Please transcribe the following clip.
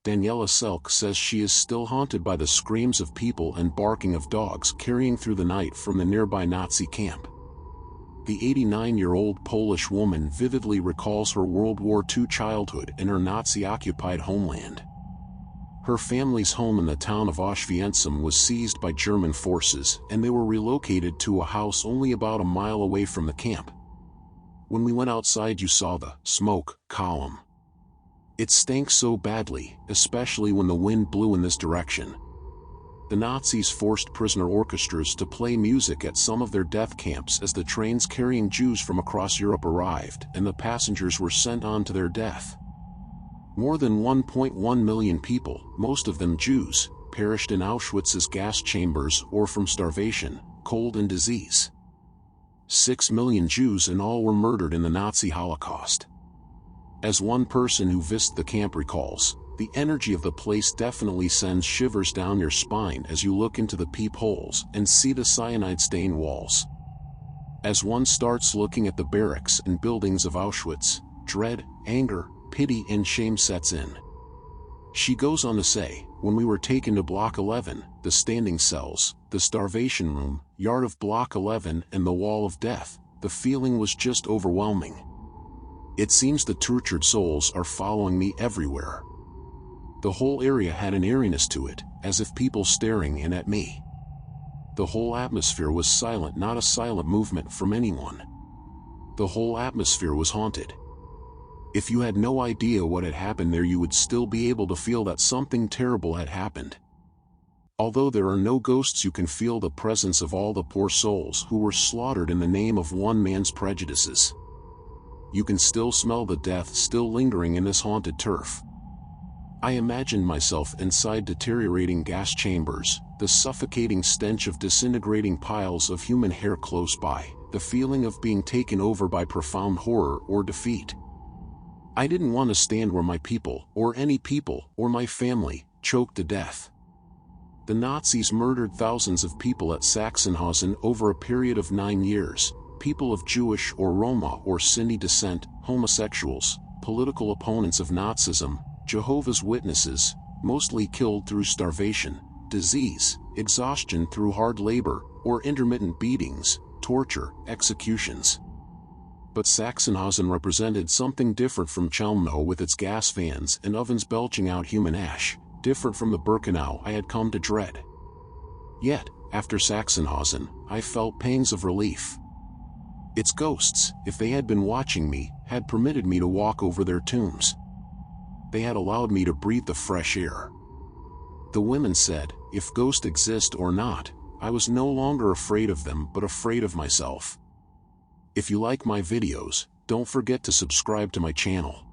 Daniela Selk says she is still haunted by the screams of people and barking of dogs carrying through the night from the nearby Nazi camp. The 89-year-old Polish woman vividly recalls her World War II childhood in her Nazi-occupied homeland. Her family's home in the town of Auschwitz was seized by German forces, and they were relocated to a house only about a mile away from the camp. When we went outside, you saw the smoke column. It stank so badly, especially when the wind blew in this direction. The Nazis forced prisoner orchestras to play music at some of their death camps as the trains carrying Jews from across Europe arrived and the passengers were sent on to their death. More than 1.1 million people, most of them Jews, perished in Auschwitz's gas chambers or from starvation, cold and disease. 6 million Jews in all were murdered in the Nazi Holocaust. As one person who visited the camp recalls, the energy of the place definitely sends shivers down your spine as you look into the peepholes and see the cyanide-stained walls. As one starts looking at the barracks and buildings of Auschwitz, dread, anger, pity and shame sets in. She goes on to say, when we were taken to Block 11, the standing cells, the Starvation Room, yard of Block 11 and the Wall of Death, the feeling was just overwhelming. It seems the tortured souls are following me everywhere. The whole area had an eeriness to it, as if people staring in at me. The whole atmosphere was silent, not a silent movement from anyone. The whole atmosphere was haunted. If you had no idea what had happened there, you would still be able to feel that something terrible had happened. Although there are no ghosts, you can feel the presence of all the poor souls who were slaughtered in the name of one man's prejudices. You can still smell the death still lingering in this haunted turf. I imagined myself inside deteriorating gas chambers, the suffocating stench of disintegrating piles of human hair close by, the feeling of being taken over by profound horror or defeat. I didn't want to stand where my people, or any people, or my family, choked to death. The Nazis murdered thousands of people at Sachsenhausen over a period of 9 years, people of Jewish or Roma or Sinti descent, homosexuals, political opponents of Nazism, Jehovah's Witnesses, mostly killed through starvation, disease, exhaustion through hard labor, or intermittent beatings, torture, executions. But Sachsenhausen represented something different from Chelmno with its gas fans and ovens belching out human ash, different from the Birkenau I had come to dread. Yet, after Sachsenhausen, I felt pangs of relief. Its ghosts, if they had been watching me, had permitted me to walk over their tombs. They had allowed me to breathe the fresh air. The women said, if ghosts exist or not, I was no longer afraid of them but afraid of myself. If you like my videos, don't forget to subscribe to my channel.